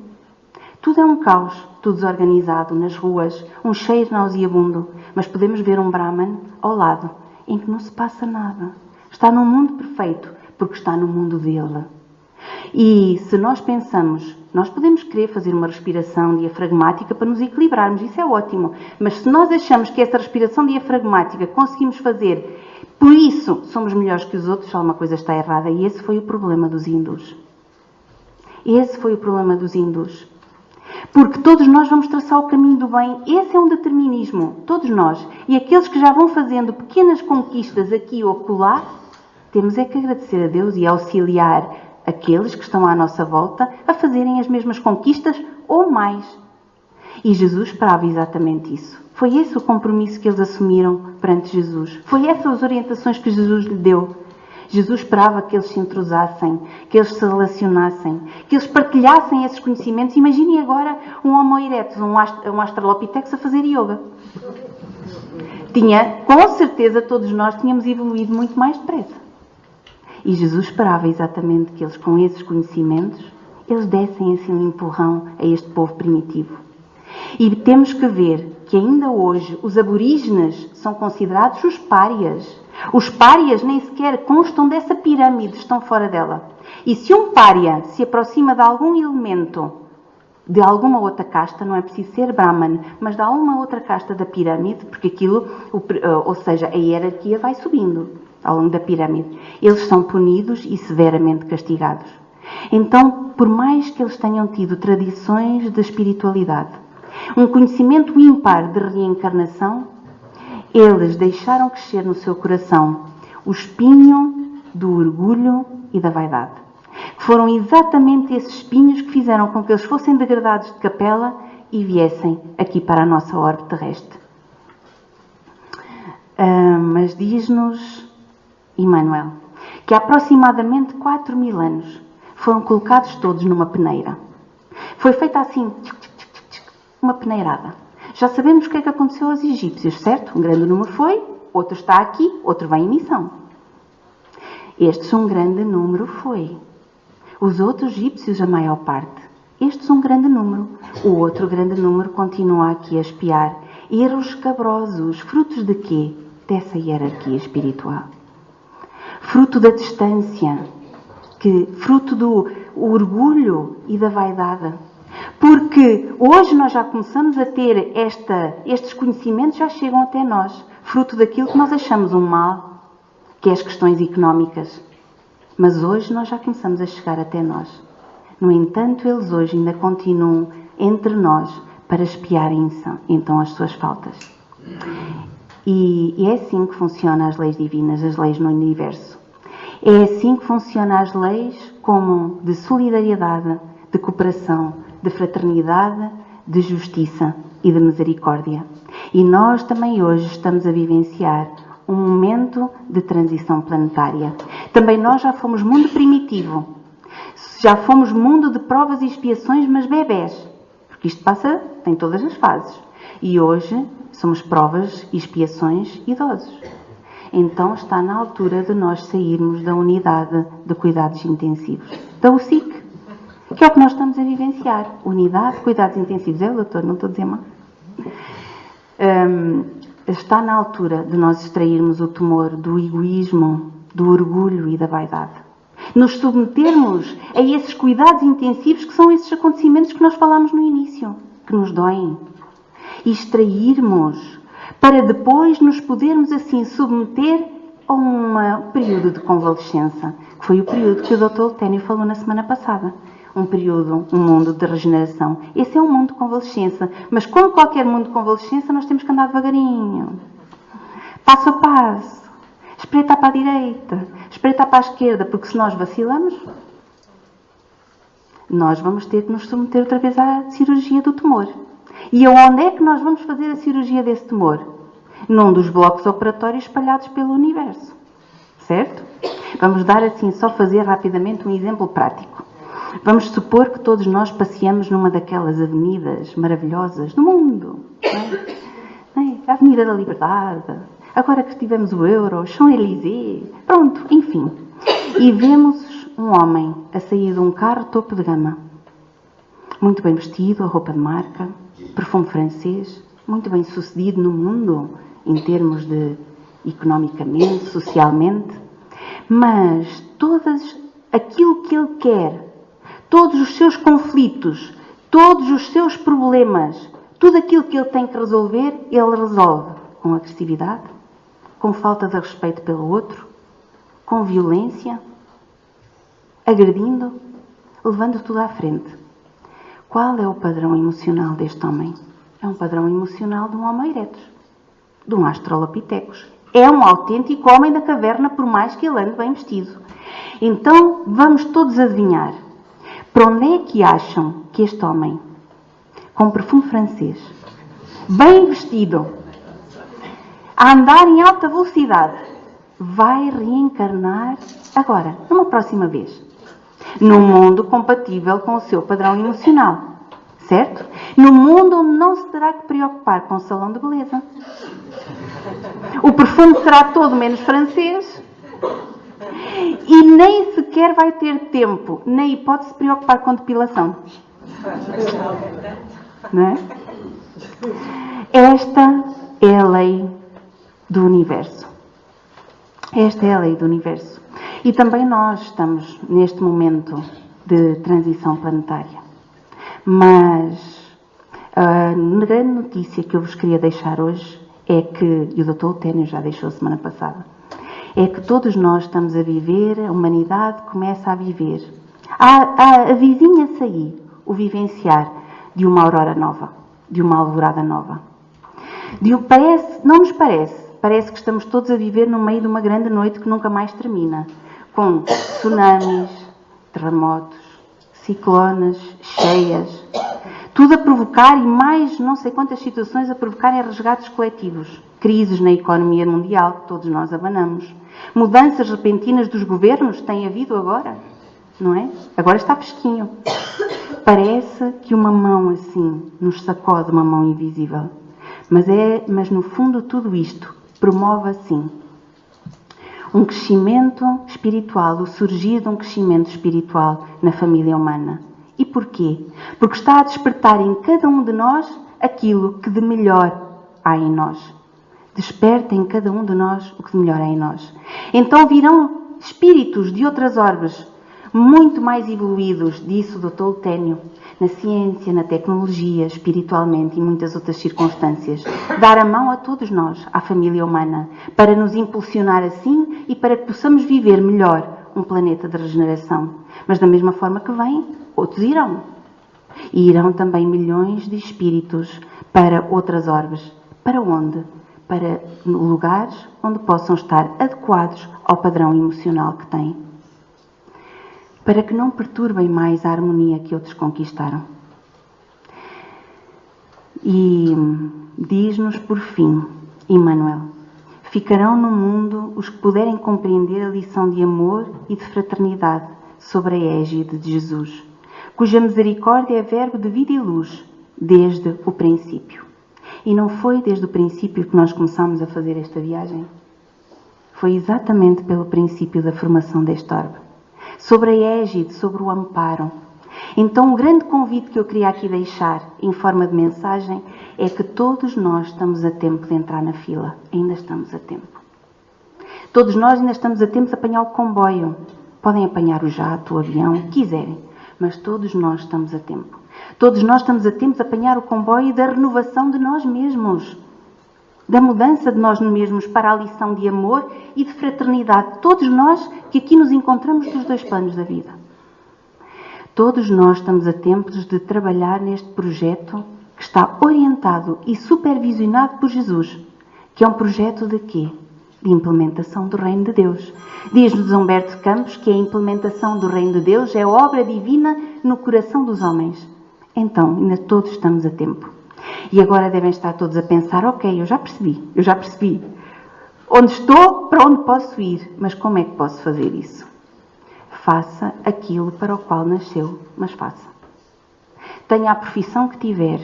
Tudo é um caos, tudo desorganizado nas ruas, um cheiro nauseabundo. Mas podemos ver um Brahman ao lado, em que não se passa nada. Está num mundo perfeito, porque está no mundo dele. E se nós pensamos, nós podemos querer fazer uma respiração diafragmática para nos equilibrarmos, isso é ótimo. Mas se nós achamos que essa respiração diafragmática conseguimos fazer, por isso somos melhores que os outros, alguma coisa está errada. E esse foi o problema dos hindus. Esse foi o problema dos hindus. Porque todos nós vamos traçar o caminho do bem. Esse é um determinismo. Todos nós. E aqueles que já vão fazendo pequenas conquistas aqui ou acolá, temos é que agradecer a Deus e auxiliar aqueles que estão à nossa volta a fazerem as mesmas conquistas ou mais. E Jesus esperava exatamente isso. Foi esse o compromisso que eles assumiram perante Jesus. Foi essas as orientações que Jesus lhe deu. Jesus esperava que eles se entrosassem, que eles se relacionassem, que eles partilhassem esses conhecimentos. Imaginem agora um Homo erectus, um Australopithecus a fazer yoga. Com certeza todos nós tínhamos evoluído muito mais depressa. E Jesus esperava exatamente que eles, com esses conhecimentos, eles dessem assim um empurrão a este povo primitivo. E temos que ver que ainda hoje os aborígenes são considerados os párias. Os párias nem sequer constam dessa pirâmide, estão fora dela. E se um pária se aproxima de algum elemento de alguma outra casta, não é preciso ser Brahman, mas de alguma outra casta da pirâmide, porque aquilo, ou seja, a hierarquia vai subindo ao longo da pirâmide. Eles são punidos e severamente castigados. Então, por mais que eles tenham tido tradições de espiritualidade, um conhecimento ímpar de reencarnação, eles deixaram crescer no seu coração o espinho do orgulho e da vaidade. Foram exatamente esses espinhos que fizeram com que eles fossem degradados de capela e viessem aqui para a nossa orbe terrestre. Mas diz-nos Emmanuel que há aproximadamente 4.000 anos foram colocados todos numa peneira. Foi feita assim, uma peneirada. Já sabemos o que é que aconteceu aos egípcios, certo? Um grande número foi, outro está aqui, outro vem em missão. Estes um grande número foi. Os outros egípcios, a maior parte. Estes um grande número. O outro grande número continua aqui a espiar. Erros escabrosos, frutos de quê? Dessa hierarquia espiritual. Fruto da distância, fruto do orgulho e da vaidade. Porque hoje nós já começamos a ter estes conhecimentos, já chegam até nós, fruto daquilo que nós achamos um mal, que é as questões económicas. Mas hoje nós já começamos a chegar até nós. No entanto, eles hoje ainda continuam entre nós para espiarem então as suas faltas. E é assim que funcionam as leis divinas, as leis no universo. É assim que funcionam as leis como de solidariedade, de cooperação, de fraternidade, de justiça e de misericórdia. E nós também hoje estamos a vivenciar um momento de transição planetária. Também nós já fomos mundo primitivo. Já fomos mundo de provas e expiações, mas bebés. Porque isto tem todas as fases. E hoje somos provas e expiações idosos. Então está na altura de nós sairmos da unidade de cuidados intensivos. Da UCIC. Que é o que nós estamos a vivenciar. Unidade de cuidados intensivos. É, doutor? Não estou a dizer mal. Está na altura de nós extrairmos o tumor do egoísmo, do orgulho e da vaidade. Nos submetermos a esses cuidados intensivos que são esses acontecimentos que nós falámos no início, que nos doem. E extrairmos para depois nos podermos assim submeter a um período de convalescença, que foi o período que o Dr. Tênio falou na semana passada. Um mundo de regeneração. Esse é um mundo de convalescença. Mas como qualquer mundo de convalescença, nós temos que andar devagarinho. Passo a passo. Espreitar para a direita. Espreitar para a esquerda. Porque se nós vacilamos, nós vamos ter que nos submeter outra vez à cirurgia do tumor. E aonde é que nós vamos fazer a cirurgia desse tumor? Num dos blocos operatórios espalhados pelo universo. Certo? Vamos dar assim, só fazer rapidamente um exemplo prático. Vamos supor que todos nós passeamos numa daquelas avenidas maravilhosas do mundo. Não é? A Avenida da Liberdade, agora que tivemos o Euro, Champs-Élysées, pronto, enfim. E vemos um homem a sair de um carro topo de gama. Muito bem vestido, a roupa de marca, perfume francês, muito bem sucedido no mundo, em termos de economicamente, socialmente. Mas aquilo que ele quer, todos os seus conflitos, todos os seus problemas, tudo aquilo que ele tem que resolver, ele resolve com agressividade, com falta de respeito pelo outro, com violência, agredindo, levando tudo à frente. Qual é o padrão emocional deste homem? É um padrão emocional de um Homo erectus, de um Australopithecus. É um autêntico homem da caverna, por mais que ele ande bem vestido. Então, vamos todos adivinhar. Para onde é que acham que este homem, com perfume francês, bem vestido, a andar em alta velocidade, vai reencarnar agora, numa próxima vez? Num mundo compatível com o seu padrão emocional, certo? Num mundo onde não se terá que preocupar com o salão de beleza. O perfume será todo menos francês. E nem sequer vai ter tempo, nem hipótese de se preocupar com depilação. Não é? Esta é a lei do universo. Esta é a lei do universo. E também nós estamos neste momento de transição planetária. Mas a grande notícia que eu vos queria deixar hoje é que, e o Dr. Tênio já deixou a semana passada, é que todos nós estamos a viver, a humanidade começa a viver, a vizinha sair, o vivenciar de uma aurora nova, de uma alvorada nova. Não nos parece que estamos todos a viver no meio de uma grande noite que nunca mais termina, com tsunamis, terremotos, ciclones, cheias, tudo a provocar e mais não sei quantas situações a provocarem resgates coletivos, crises na economia mundial que todos nós abanamos, mudanças repentinas dos governos, tem havido agora, não é? Agora está fresquinho. Parece que uma mão assim nos sacode, uma mão invisível. Mas no fundo tudo isto promove assim um crescimento espiritual, o surgir de um crescimento espiritual na família humana. E porquê? Porque está a despertar em cada um de nós aquilo que de melhor há em nós. Desperta em cada um de nós o que de melhor há em nós. Então virão espíritos de outras orbes, muito mais evoluídos, disse o Dr. Lutênio, na ciência, na tecnologia, espiritualmente e muitas outras circunstâncias, dar a mão a todos nós, à família humana, para nos impulsionar assim e para que possamos viver melhor um planeta de regeneração. Mas da mesma forma que vêm, outros irão. E irão também milhões de espíritos para outras orbes. Para onde? Para lugares onde possam estar adequados ao padrão emocional que têm. Para que não perturbem mais a harmonia que outros conquistaram. E diz-nos por fim, Emmanuel, ficarão no mundo os que puderem compreender a lição de amor e de fraternidade sobre a égide de Jesus, cuja misericórdia é verbo de vida e luz desde o princípio. E não foi desde o princípio que nós começámos a fazer esta viagem. Foi exatamente pelo princípio da formação deste orbe. Sobre a égide, sobre o amparo. Então o grande convite que eu queria aqui deixar, em forma de mensagem, é que todos nós estamos a tempo de entrar na fila. Ainda estamos a tempo. Todos nós ainda estamos a tempo de apanhar o comboio. Podem apanhar o jato, o avião, o que quiserem. Mas todos nós estamos a tempo. Todos nós estamos a tempo de apanhar o comboio da renovação de nós mesmos. Da mudança de nós mesmos para a lição de amor e de fraternidade. Todos nós que aqui nos encontramos dos dois planos da vida. Todos nós estamos a tempo de trabalhar neste projeto que está orientado e supervisionado por Jesus, que é um projeto de quê? De implementação do Reino de Deus. Diz-nos Humberto Campos que a implementação do Reino de Deus é obra divina no coração dos homens. Então, ainda todos estamos a tempo. E agora devem estar todos a pensar, ok, eu já percebi. Onde estou, para onde posso ir, mas como é que posso fazer isso? Faça aquilo para o qual nasceu, mas faça. Tenha a profissão que tiver,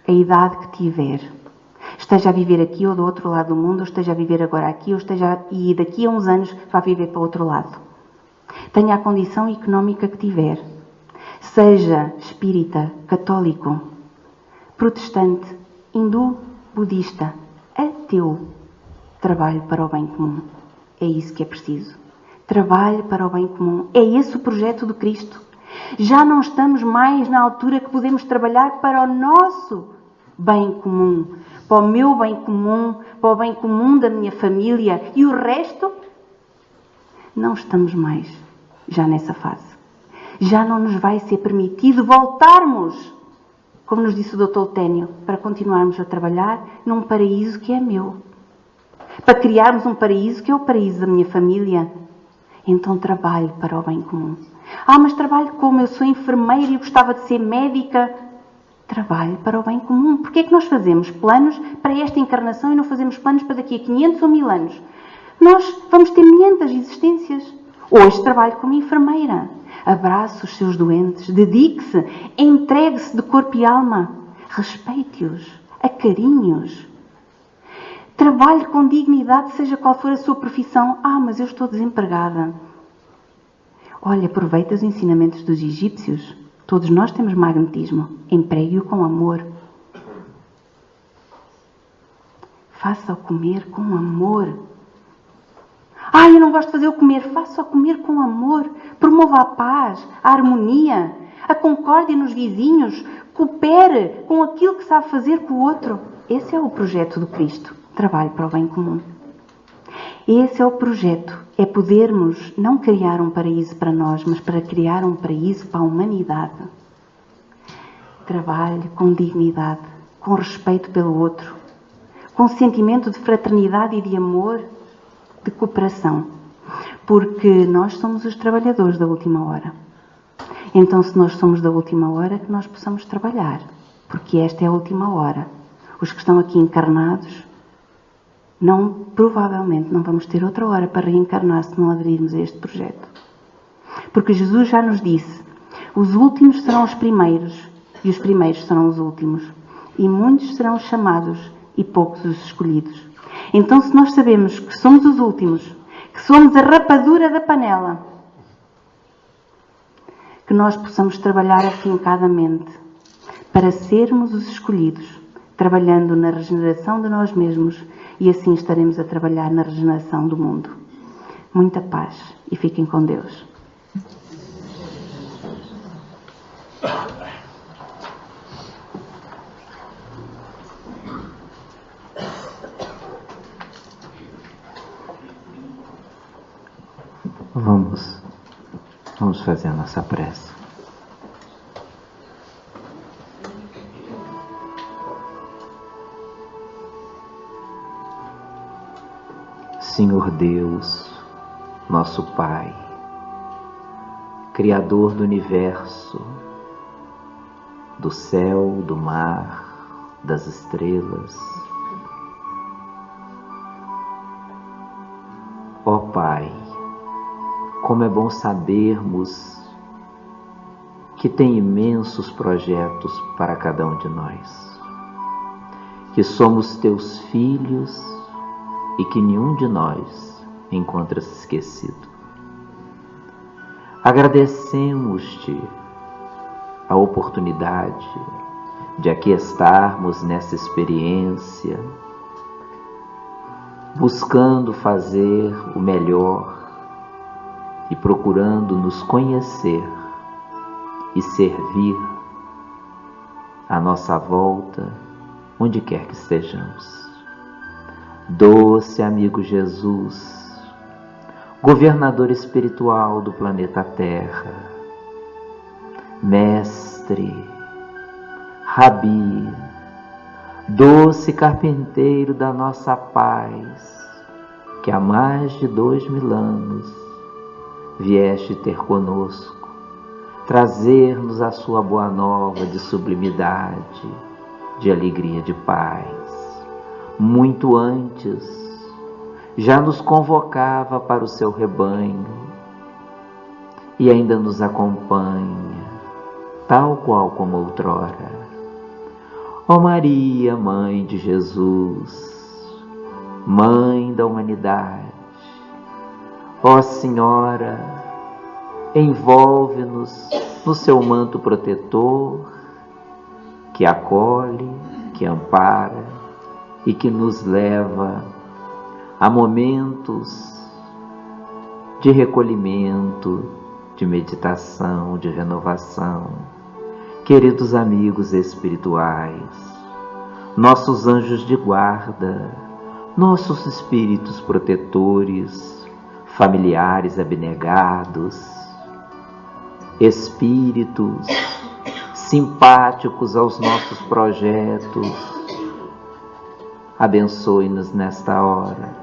a idade que tiver. Esteja a viver aqui ou do outro lado do mundo, ou esteja a viver agora aqui, e daqui a uns anos vai viver para o outro lado. Tenha a condição económica que tiver. Seja espírita, católico, protestante, hindu, budista, ateu. Trabalhe para o bem comum. É isso que é preciso. Trabalhe para o bem comum. É esse o projeto do Cristo. Já não estamos mais na altura que podemos trabalhar para o nosso bem comum, para o meu bem comum, para o bem comum da minha família e o resto. Não estamos mais já nessa fase. Já não nos vai ser permitido voltarmos, como nos disse o Dr. Lutênio, para continuarmos a trabalhar num paraíso que é meu. Para criarmos um paraíso que é o paraíso da minha família. Então trabalho para o bem comum. Mas trabalho como? Eu sou enfermeira e gostava de ser médica. Trabalho para o bem comum. Porquê é que nós fazemos planos para esta encarnação e não fazemos planos para daqui a 500 ou 1000 anos? Nós vamos ter milhentas existências. Hoje trabalho como enfermeira. Abrace os seus doentes, dedique-se, entregue-se de corpo e alma. Respeite-os, acarinhe-os. Trabalhe com dignidade, seja qual for a sua profissão. Mas eu estou desempregada. Olha, aproveita os ensinamentos dos egípcios. Todos nós temos magnetismo. Empregue-o com amor. Faça-o comer com amor. Eu não gosto de fazer o comer. Faça-o comer com amor. Promova a paz, a harmonia, a concórdia nos vizinhos. Coopere com aquilo que sabe fazer com o outro. Esse é o projeto do Cristo. Trabalho para o bem comum. Esse é o projeto. É podermos não criar um paraíso para nós, mas para criar um paraíso para a humanidade. Trabalhe com dignidade. com respeito pelo outro, com sentimento de fraternidade e de amor, de cooperação. Porque nós somos os trabalhadores da última hora. Então, se nós somos da última hora, que nós possamos trabalhar. Porque esta é a última hora. Os que estão aqui encarnados, provavelmente não vamos ter outra hora para reencarnar se não aderirmos a este projeto. Porque Jesus já nos disse, os últimos serão os primeiros, e os primeiros serão os últimos. E muitos serão os chamados, e poucos os escolhidos. Então, se nós sabemos que somos os últimos, que somos a rapadura da panela, que nós possamos trabalhar afincadamente para sermos os escolhidos, trabalhando na regeneração de nós mesmos, e assim estaremos a trabalhar na regeneração do mundo. Muita paz e fiquem com Deus. Vamos fazer a nossa prece. Senhor Deus, nosso Pai, Criador do universo, do céu, do mar, das estrelas. Ó Pai, como é bom sabermos que tem imensos projetos para cada um de nós, que somos teus filhos e que nenhum de nós encontra-se esquecido. Agradecemos-te a oportunidade de aqui estarmos nessa experiência, buscando fazer o melhor e procurando nos conhecer e servir à nossa volta, onde quer que estejamos. Doce amigo Jesus, governador espiritual do planeta Terra, mestre, rabi, doce carpinteiro da nossa paz, que há mais de 2000 anos vieste ter conosco, trazer-nos a sua boa nova de sublimidade, de alegria, de paz. Muito antes, já nos convocava para o seu rebanho e ainda nos acompanha, tal qual como outrora. Ó Maria, Mãe de Jesus, Mãe da humanidade, ó Senhora, envolve-nos no seu manto protetor, que acolhe, que ampara e que nos leva a momentos de recolhimento, de meditação, de renovação. Queridos amigos espirituais, nossos anjos de guarda, nossos espíritos protetores, familiares abnegados, espíritos simpáticos aos nossos projetos, abençoe-nos nesta hora.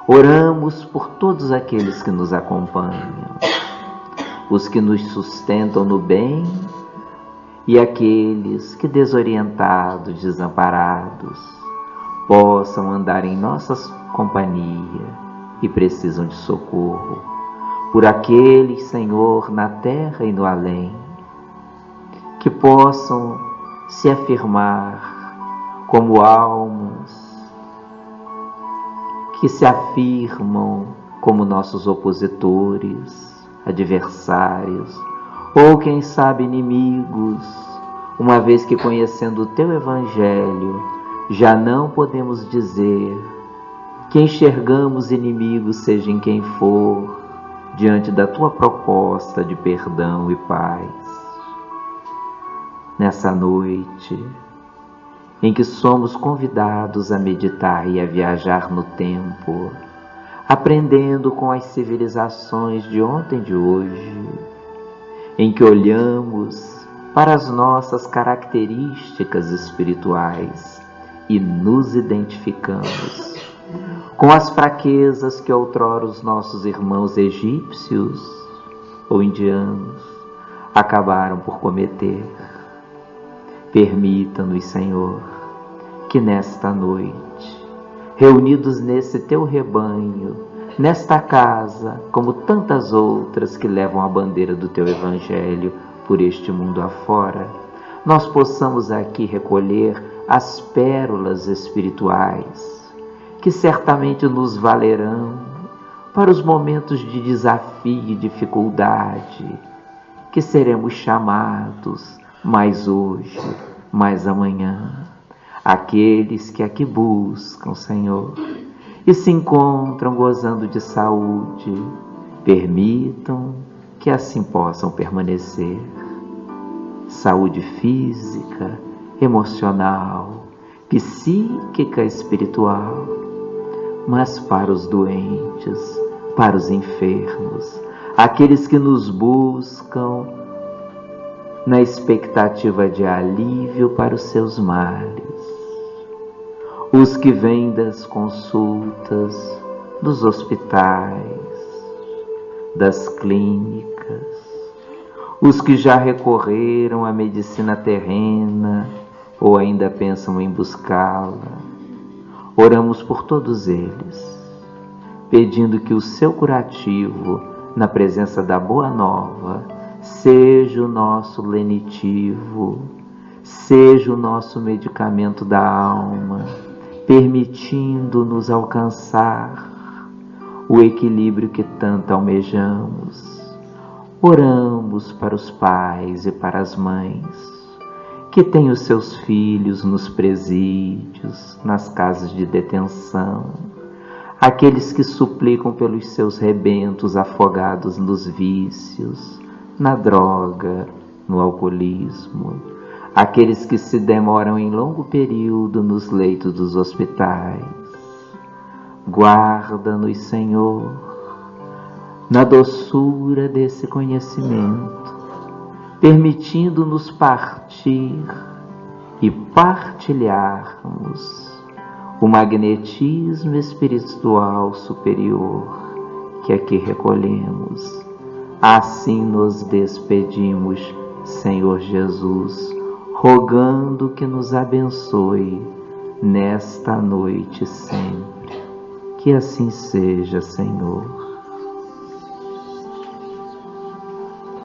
Oramos por todos aqueles que nos acompanham, os que nos sustentam no bem e aqueles que, desorientados, desamparados, possam andar em nossa companhia e precisam de socorro, por aqueles, Senhor, na terra e no além, que possam se afirmar como almas que se afirmam como nossos opositores, adversários, ou quem sabe inimigos, uma vez que, conhecendo o teu Evangelho, já não podemos dizer que enxergamos inimigos, seja em quem for, diante da tua proposta de perdão e paz. Nessa noite, em que somos convidados a meditar e a viajar no tempo, aprendendo com as civilizações de ontem e de hoje, em que olhamos para as nossas características espirituais e nos identificamos com as fraquezas que outrora os nossos irmãos egípcios ou indianos acabaram por cometer. Permita-nos, Senhor, que nesta noite, reunidos nesse teu rebanho, nesta casa, como tantas outras que levam a bandeira do teu Evangelho por este mundo afora, nós possamos aqui recolher as pérolas espirituais, que certamente nos valerão para os momentos de desafio e dificuldade, que seremos chamados mais hoje, mais amanhã. Aqueles que aqui buscam, Senhor, e se encontram gozando de saúde, permitam que assim possam permanecer. Saúde física, emocional, psíquica, espiritual, mas para os doentes, para os enfermos, aqueles que nos buscam na expectativa de alívio para os seus males, os que vêm das consultas, dos hospitais, das clínicas, os que já recorreram à medicina terrena ou ainda pensam em buscá-la. Oramos por todos eles, pedindo que o seu curativo, na presença da Boa Nova, seja o nosso lenitivo, seja o nosso medicamento da alma, permitindo-nos alcançar o equilíbrio que tanto almejamos. Oramos para os pais e para as mães que têm os seus filhos nos presídios, nas casas de detenção, aqueles que suplicam pelos seus rebentos afogados nos vícios, na droga, no alcoolismo, aqueles que se demoram em longo período nos leitos dos hospitais. Guarda-nos, Senhor, na doçura desse conhecimento, permitindo-nos partir e partilharmos o magnetismo espiritual superior que aqui recolhemos. Assim nos despedimos, Senhor Jesus, rogando que nos abençoe nesta noite sempre. Que assim seja, Senhor.